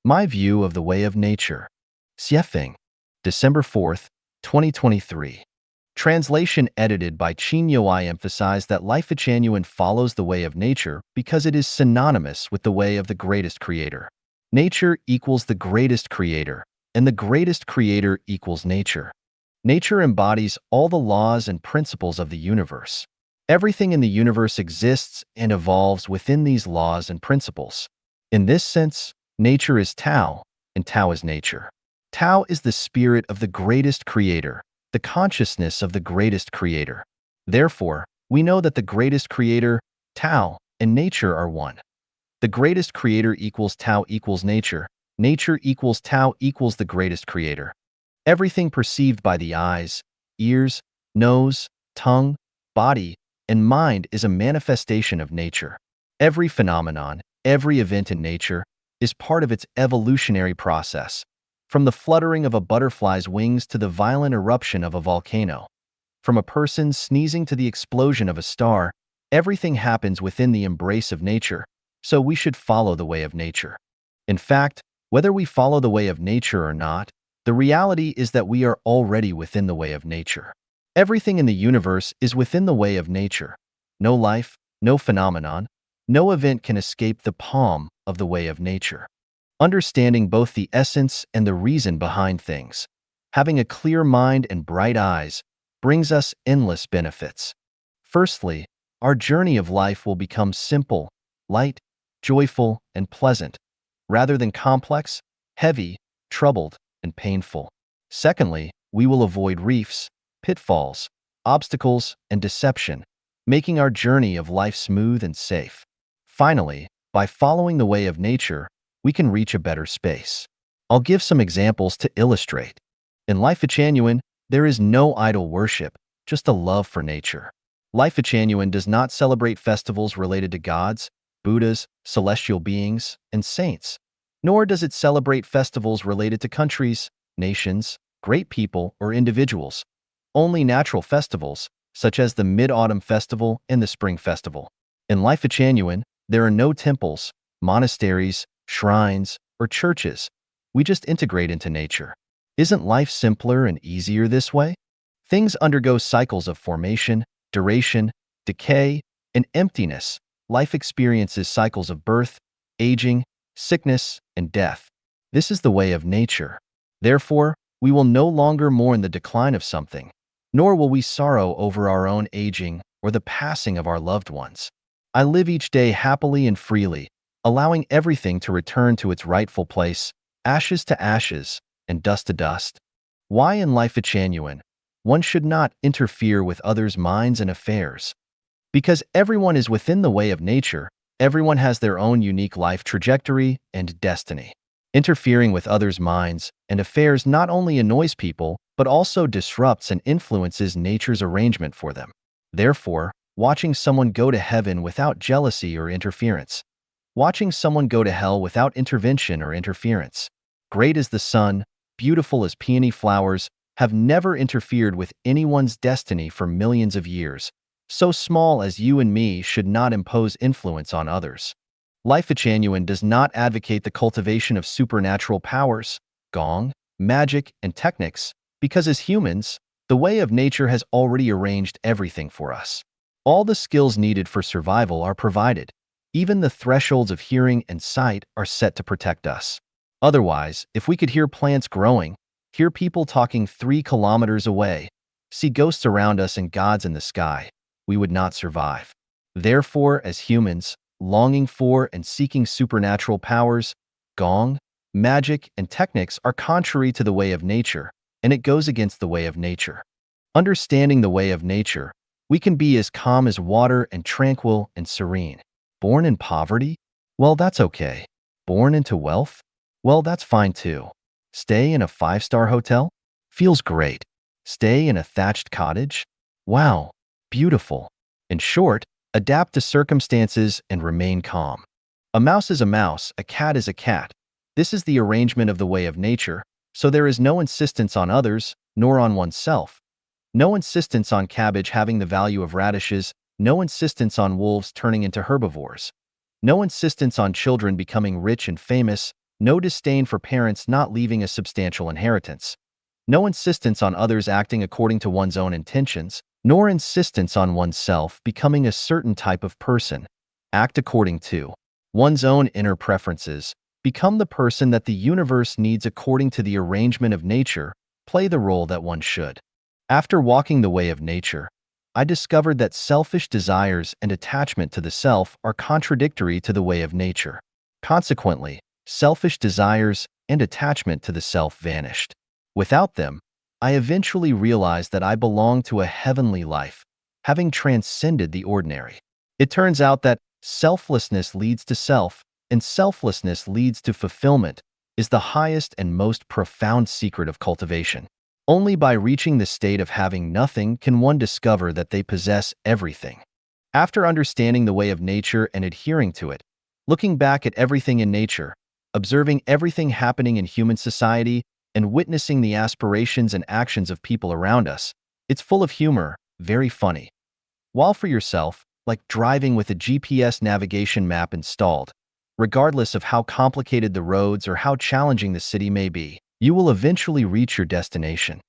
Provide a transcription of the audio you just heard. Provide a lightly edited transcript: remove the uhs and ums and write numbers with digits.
My View of the Way of Nature. Xiefeng, December 4th, 2023. Translation edited by Qin I emphasized that life genuine follows the way of nature because it is synonymous with the way of the greatest creator. Nature equals the greatest creator, and the greatest creator equals nature. Nature embodies all the laws and principles of the universe. Everything in the universe exists and evolves within these laws and principles. In this sense, nature is Tao, and Tao is nature. Tao is the spirit of the greatest creator, the consciousness of the greatest creator. Therefore, we know that the greatest creator, Tao, and nature are one. The greatest creator equals Tao equals nature. Nature equals Tao equals the greatest creator. Everything perceived by the eyes, ears, nose, tongue, body, and mind is a manifestation of nature. Every phenomenon, every event in nature, is part of its evolutionary process, from the fluttering of a butterfly's wings to the violent eruption of a volcano. From a person sneezing to the explosion of a star, everything happens within the embrace of nature, so we should follow the way of nature. In fact, whether we follow the way of nature or not, the reality is that we are already within the way of nature. Everything in the universe is within the way of nature. No life, no phenomenon, no event can escape the palm of the way of nature. Understanding both the essence and the reason behind things, having a clear mind and bright eyes, brings us endless benefits. Firstly, our journey of life will become simple, light, joyful, and pleasant, rather than complex, heavy, troubled, and painful. Secondly, we will avoid reefs, pitfalls, obstacles, and deception, making our journey of life smooth and safe. Finally, by following the way of nature, we can reach a better space. I'll give some examples to illustrate. In Life Genuine, there is no idol worship, just a love for nature. Life Genuine does not celebrate festivals related to gods, Buddhas, celestial beings, and saints, nor does it celebrate festivals related to countries, nations, great people, or individuals. Only natural festivals, such as the Mid-Autumn Festival and the Spring Festival. In Life Genuine, there are no temples, monasteries, shrines, or churches. We just integrate into nature. Isn't life simpler and easier this way? Things undergo cycles of formation, duration, decay, and emptiness. Life experiences cycles of birth, aging, sickness, and death. This is the way of nature. Therefore, we will no longer mourn the decline of something, nor will we sorrow over our own aging or the passing of our loved ones. I live each day happily and freely, allowing everything to return to its rightful place, ashes to ashes, and dust to dust. Why in Life Genuine? One should not interfere with others' minds and affairs. Because everyone is within the way of nature, everyone has their own unique life trajectory and destiny. Interfering with others' minds and affairs not only annoys people, but also disrupts and influences nature's arrangement for them. Therefore, watching someone go to heaven without jealousy or interference. Watching someone go to hell without intervention or interference. Great as the sun, beautiful as peony flowers, have never interfered with anyone's destiny for millions of years. So small as you and me should not impose influence on others. Life Genuine does not advocate the cultivation of supernatural powers, gong, magic, and techniques, because as humans, the way of nature has already arranged everything for us. All the skills needed for survival are provided. Even the thresholds of hearing and sight are set to protect us. Otherwise, if we could hear plants growing, hear people talking 3 kilometers away, see ghosts around us and gods in the sky, we would not survive. Therefore, as humans, longing for and seeking supernatural powers, gong, magic, and techniques are contrary to the way of nature, and it goes against the way of nature. Understanding the way of nature, we can be as calm as water and tranquil and serene. Born in poverty? Well, that's okay. Born into wealth? Well, that's fine too. Stay in a 5-star hotel? Feels great. Stay in a thatched cottage? Wow, beautiful. In short, adapt to circumstances and remain calm. A mouse is a mouse, a cat is a cat. This is the arrangement of the way of nature, so there is no insistence on others, nor on oneself. No insistence on cabbage having the value of radishes, no insistence on wolves turning into herbivores. No insistence on children becoming rich and famous, No disdain for parents not leaving a substantial inheritance. No insistence on others acting according to one's own intentions, nor insistence on oneself becoming a certain type of person. Act according to one's own inner preferences. Become the person that the universe needs according to the arrangement of nature. Play the role that one should. After walking the way of nature, I discovered that selfish desires and attachment to the self are contradictory to the way of nature. Consequently, selfish desires and attachment to the self vanished. Without them, I eventually realized that I belonged to a heavenly life, having transcended the ordinary. It turns out that selflessness leads to self, and selflessness leads to fulfillment, is the highest and most profound secret of cultivation. Only by reaching the state of having nothing can one discover that they possess everything. After understanding the way of nature and adhering to it, looking back at everything in nature, observing everything happening in human society, and witnessing the aspirations and actions of people around us, it's full of humor, very funny. While for yourself, like driving with a GPS navigation map installed, regardless of how complicated the roads or how challenging the city may be, you will eventually reach your destination.